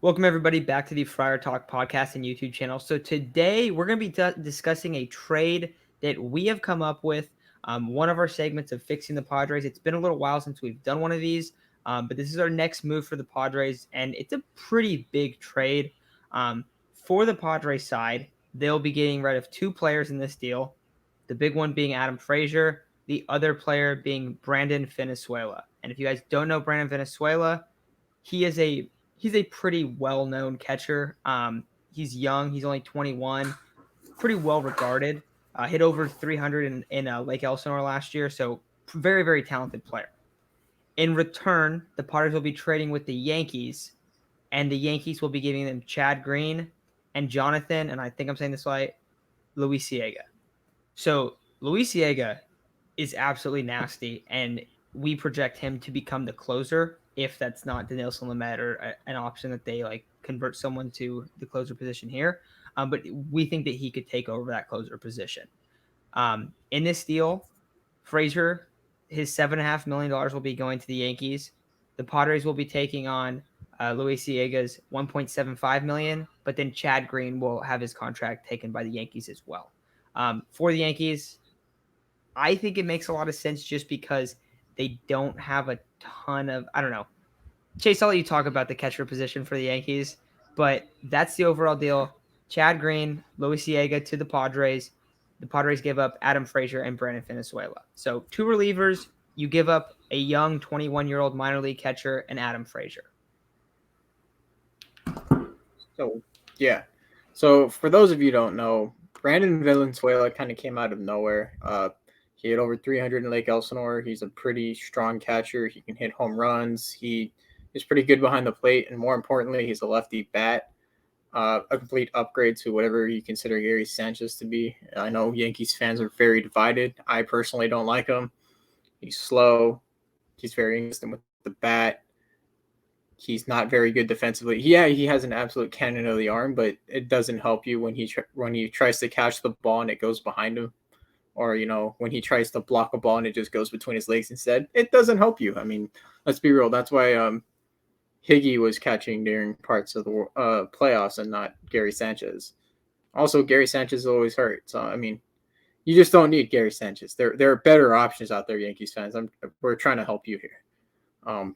Welcome, everybody, back to the Friar Talk podcast and YouTube channel. So today we're going to be discussing a trade that we have come up with, one of our segments of Fixing the Padres. It's been a little while since we've done one of these, but this is our next move for the Padres, and it's a pretty big trade. For the Padres side, they'll be getting rid of two players in this deal, the big one being Adam Frazier, the other player being Brandon Venezuela. And if you guys don't know Brandon Venezuela, he's a pretty well-known catcher. He's young. He's only 21. Pretty well regarded. Hit over 300 in Lake Elsinore last year. So very, very talented player. In return, the Padres will be trading with the Yankees, and the Yankees will be giving them Chad Green and Jonathan, and I think I'm saying this right, Luisiega. So Luisiega is absolutely nasty, and we project him to become the closer if that's not Dinelson Lamet or an option that they like convert someone to the closer position here. But we think that he could take over that closer position. In this deal, Frazier, his $7.5 million will be going to the Yankees. The Padres will be taking on Luis Ciega's $1.75 million, but then Chad Green will have his contract taken by the Yankees as well. For the Yankees, I think it makes a lot of sense just because they don't have a ton of, I don't know. Chase, I'll let you talk about the catcher position for the Yankees, but that's the overall deal. Chad Green, Luis Ciega to the Padres. The Padres give up Adam Frazier and Brandon Venezuela. So two relievers, you give up a young 21-year-old minor league catcher and Adam Frazier. So for those of you who don't know, Brandon Valenzuela kind of came out of nowhere. He hit over 300 in Lake Elsinore. He's a pretty strong catcher. He can hit home runs. He is pretty good behind the plate, and more importantly, he's a lefty bat. A complete upgrade to whatever you consider Gary Sanchez to be. I know Yankees fans are very divided. I personally don't like him. He's slow. He's very inconsistent with the bat. He's not very good defensively. Yeah, he has an absolute cannon of the arm, but it doesn't help you when he tries to catch the ball and it goes behind him, or when he tries to block a ball and it just goes between his legs instead. It doesn't help you. I mean, let's be real. That's why Higgy was catching during parts of the playoffs and not Gary Sanchez. Also, Gary Sanchez is always hurt. So I mean, you just don't need Gary Sanchez. There are better options out there, Yankees fans. We're trying to help you here.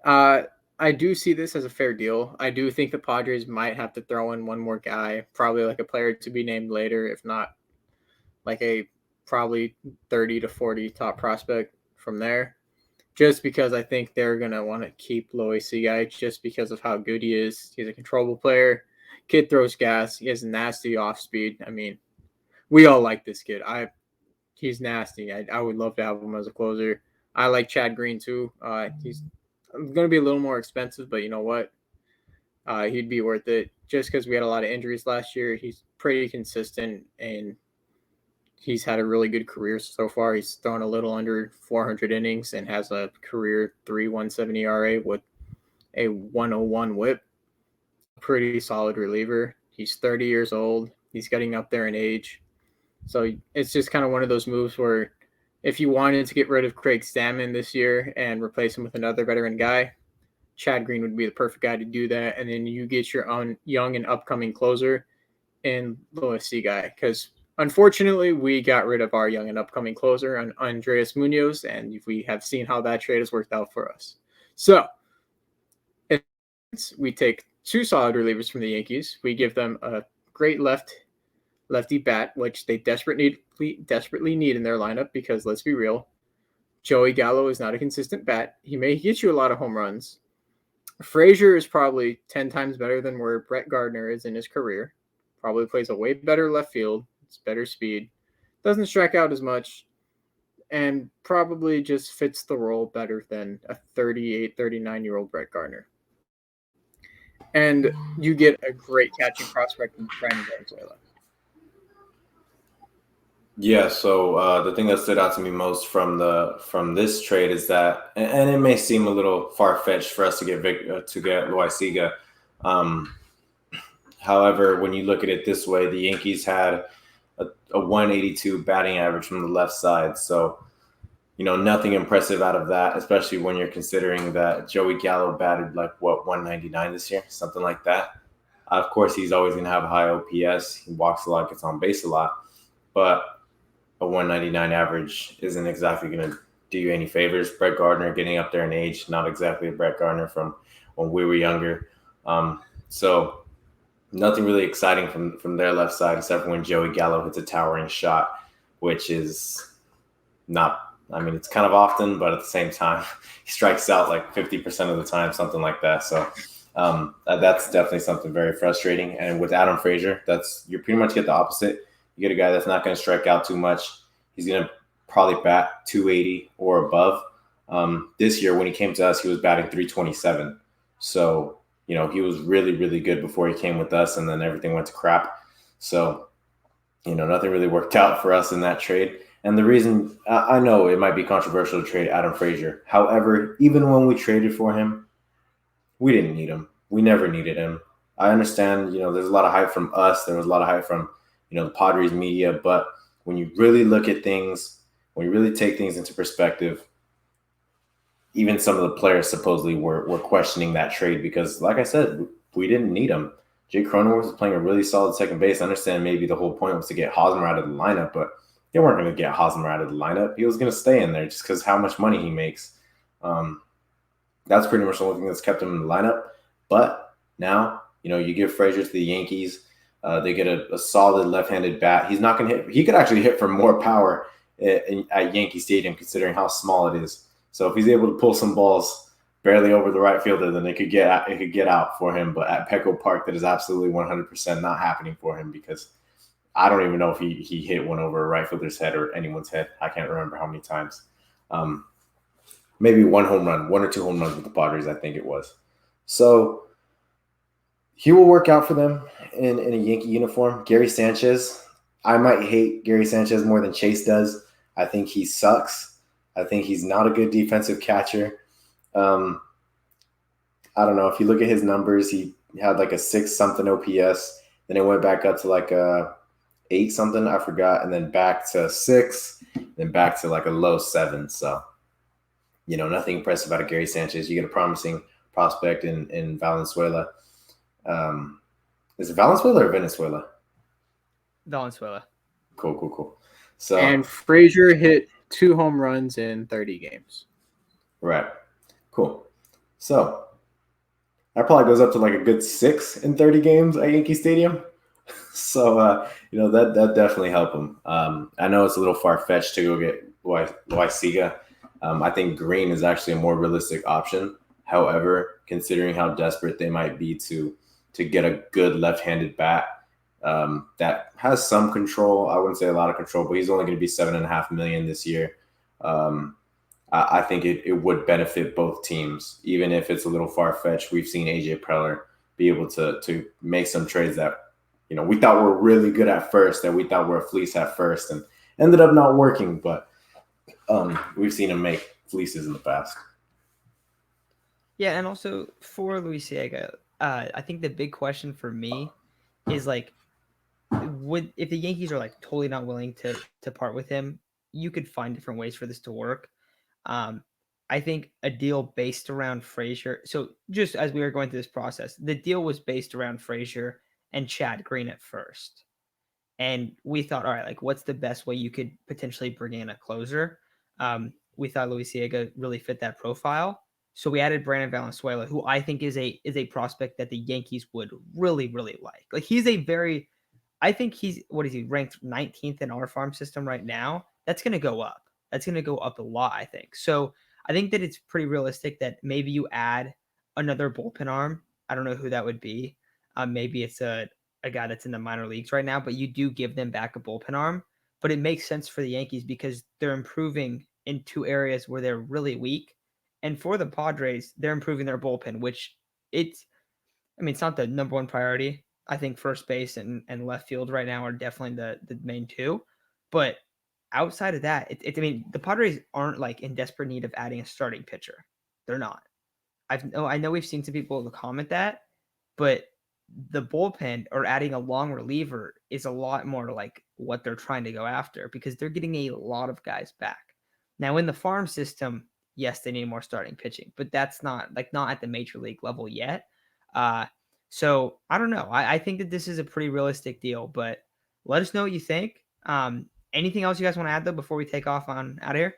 I do see this as a fair deal. I do think the Padres might have to throw in one more guy, probably like a player to be named later, if not like a probably 30 to 40 top prospect from there, just because I think they're going to want to keep Luis Guy just because of how good he is. He's a controllable player. Kid throws gas. He has nasty off speed. I mean, we all like this kid. He's nasty. I would love to have him as a closer. I like Chad Green too. He's going to be a little more expensive, but you know what? He'd be worth it just because we had a lot of injuries last year. He's pretty consistent, and he's had a really good career so far. He's thrown a little under 400 innings and has a career 3.17 ERA with a 101 whip. Pretty solid reliever. He's 30 years old. He's getting up there in age. So it's just kind of one of those moves where if you wanted to get rid of Craig Stammen this year and replace him with another veteran guy, Chad Green would be the perfect guy to do that. And then you get your own young and upcoming closer in Luis Guy. Because unfortunately, we got rid of our young and upcoming closer on Andres Munoz, and we have seen how that trade has worked out for us. So if we take two solid relievers from the Yankees, we give them a great lefty bat, which they desperately need in their lineup because, let's be real, Joey Gallo is not a consistent bat. He may get you a lot of home runs. Frazier is probably 10 times better than where Brett Gardner is in his career. Probably plays a way better left field. It's better speed. Doesn't strike out as much. And probably just fits the role better than a 38, 39-year-old Brett Gardner. And you get a great catching prospect in Brandon Venezuela. Yeah, so the thing that stood out to me most from this trade is that, and it may seem a little far-fetched for us to get Loaiziga. However, when you look at it this way, the Yankees had a 182 batting average from the left side. So, nothing impressive out of that, especially when you're considering that Joey Gallo batted 199 this year, something like that. Of course, he's always going to have a high OPS. He walks a lot, gets on base a lot, but a 199 average isn't exactly going to do you any favors. Brett Gardner getting up there in age, not exactly a Brett Gardner from when we were younger. So nothing really exciting from their left side, except for when Joey Gallo hits a towering shot, which is not, it's kind of often, but at the same time, he strikes out 50% of the time, something like that. So that's definitely something very frustrating. And with Adam Frazier, you pretty much get the opposite. You get a guy that's not going to strike out too much. He's going to probably bat 280 or above. This year, when he came to us, he was batting 327. So, he was really, really good before he came with us, and then everything went to crap. So, nothing really worked out for us in that trade. And the reason, I know it might be controversial to trade Adam Frazier. However, even when we traded for him, we didn't need him. We never needed him. I understand, there's a lot of hype from us. There was a lot of hype from, the Padres media. But when you really look at things, when you really take things into perspective, even some of the players supposedly were questioning that trade because, like I said, we didn't need him. Jake Cronenworth was playing a really solid second base. I understand maybe the whole point was to get Hosmer out of the lineup, but they weren't going to get Hosmer out of the lineup. He was going to stay in there just because how much money he makes. That's pretty much the only thing that's kept him in the lineup. But now, you give Frazier to the Yankees. They get a solid left-handed bat. He's not going to hit. He could actually hit for more power at Yankee Stadium, considering how small it is. So if he's able to pull some balls barely over the right fielder, then it could get out for him. But at Petco Park, that is absolutely 100% not happening for him because I don't even know if he hit one over a right fielder's head or anyone's head. I can't remember how many times. Maybe one or two home runs with the Padres, I think it was. So he will work out for them in a Yankee uniform. Gary Sanchez, I might hate Gary Sanchez more than Chase does. I think he sucks. I think he's not a good defensive catcher. I don't know. If you look at his numbers, he had a 6-something OPS. Then it went back up to a 8-something, I forgot, and then back to 6, then back to a low 7. So, nothing impressive out of Gary Sanchez. You get a promising prospect in Valenzuela. Is it Valenzuela or Venezuela? Valenzuela. Cool. So, and Frazier hit 2 home runs in 30 games. Right. Cool. So that probably goes up to a good 6 in 30 games at Yankee Stadium. So, that definitely helped him. I know it's a little far-fetched to go get Loaiziga. I think Green is actually a more realistic option. However, considering how desperate they might be to get a good left-handed bat that has some control, I wouldn't say a lot of control, but he's only going to be $7.5 million this year. I think it would benefit both teams, even if it's a little far-fetched. We've seen AJ Preller be able to make some trades that we thought were really good at first, that we thought were a fleece at first, and ended up not working. But we've seen him make fleeces in the past. Yeah, and also for Loaiziga, I think the big question for me is if the Yankees are totally not willing to part with him, you could find different ways for this to work. I think a deal based around Frazier. So just as we were going through this process, the deal was based around Frazier and Chad Green at first. And we thought, all right, what's the best way you could potentially bring in a closer? We thought Loaiziga really fit that profile. So we added Brandon Valenzuela, who I think is a prospect that the Yankees would really, really like. He's I think what is he, ranked 19th in our farm system right now? That's going to go up. That's going to go up a lot, I think. So I think that it's pretty realistic that maybe you add another bullpen arm. I don't know who that would be. Maybe it's a guy that's in the minor leagues right now, but you do give them back a bullpen arm. But it makes sense for the Yankees because they're improving in 2 areas where they're really weak. And for the Padres, they're improving their bullpen, which it's not the number one priority. I think first base and left field right now are definitely the main 2. But outside of that, the Padres aren't in desperate need of adding a starting pitcher. They're not. I know we've seen some people comment that, but the bullpen or adding a long reliever is a lot more what they're trying to go after because they're getting a lot of guys back. Now in the farm system, yes, they need more starting pitching, but that's not at the major league level yet. So I don't know. I think that this is a pretty realistic deal, but let us know what you think. Anything else you guys want to add though before we take off on out of here?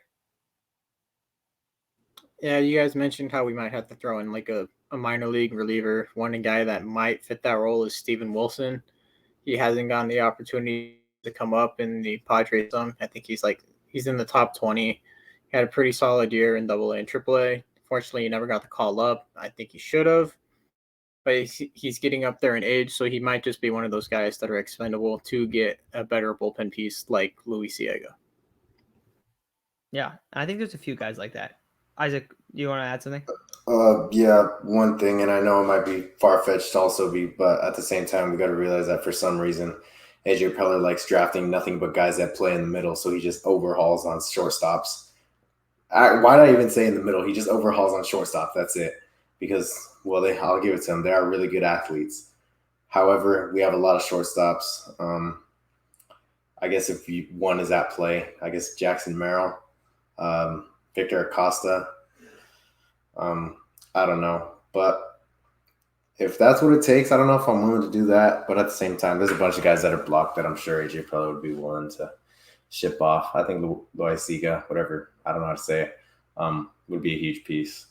Yeah, you guys mentioned how we might have to throw in like a minor league reliever. One guy that might fit that role is Steven Wilson. He hasn't gotten the opportunity to come up in the Padres zone. I think he's in the top 20. He had a pretty solid year in Double A and Triple A. Fortunately, he never got the call up. I think he should have, but he's getting up there in age, so he might just be one of those guys that are expendable to get a better bullpen piece like Luis Diego. Yeah, I think there's a few guys like that. Isaac, do you want to add something? Yeah, one thing, and I know it might be far-fetched to also be, but at the same time, we got to realize that for some reason, AJ Preller likes drafting nothing but guys that play in the middle, so he just overhauls on shortstops. Why not even say in the middle? He just overhauls on shortstop. That's it. Because, well, I'll give it to them. They are really good athletes. However, we have a lot of shortstops. I guess if one is at play, I guess Jackson Merrill, Victor Acosta. I don't know. But if that's what it takes, I don't know if I'm willing to do that. But at the same time, there's a bunch of guys that are blocked that I'm sure AJ Preller would be willing to ship off. I think Loaiziga, whatever, I don't know how to say it, would be a huge piece.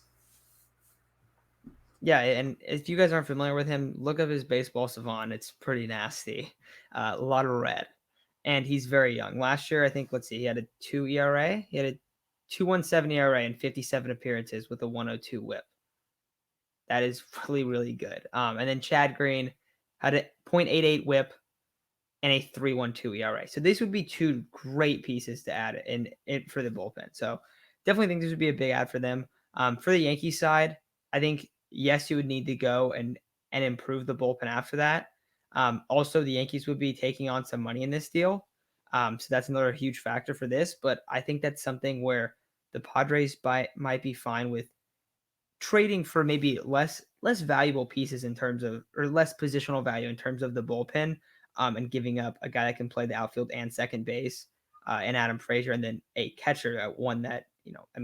Yeah, and if you guys aren't familiar with him, look up his baseball savant. It's pretty nasty. A lot of red. And he's very young. Last year, I think, he had a 2 ERA. He had a 2.17 ERA and 57 appearances with a 102 whip. That is really, really good. And then Chad Green had a 0.88 whip and a 3.12 ERA. So these would be two great pieces to add in for the bullpen. So definitely think this would be a big add for them. For the Yankees side, I think, yes, you would need to go and improve the bullpen after that. Also, the Yankees would be taking on some money in this deal. So that's another huge factor for this. But I think that's something where the Padres might be fine with trading for maybe less valuable pieces in terms of, or less positional value in terms of the bullpen, and giving up a guy that can play the outfield and second base, and Adam Frazier, and then a catcher, one that,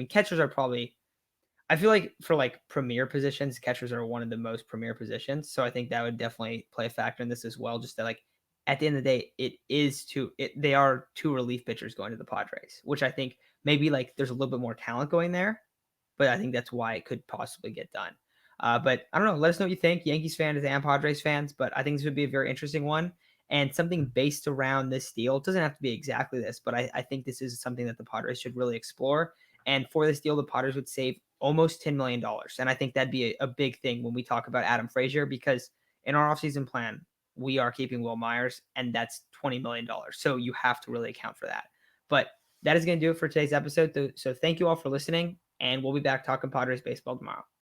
catchers are probably, I feel like for like premier positions, catchers are one of the most premier positions. So I think that would definitely play a factor in this as well. Just that, like, at the end of the day, they are two relief pitchers going to the Padres, which I think maybe like there's a little bit more talent going there, but I think that's why it could possibly get done. But I don't know. Let us know what you think, Yankees fans and Padres fans. But I think this would be a very interesting one and something based around this deal. It doesn't have to be exactly this, but I think this is something that the Padres should really explore. And for this deal, the Padres would save almost $10 million. And I think that'd be a big thing when we talk about Adam Frazier, because in our offseason plan, we are keeping Will Myers, and that's $20 million. So you have to really account for that. But that is going to do it for today's episode. So thank you all for listening, and we'll be back talking Padres baseball tomorrow.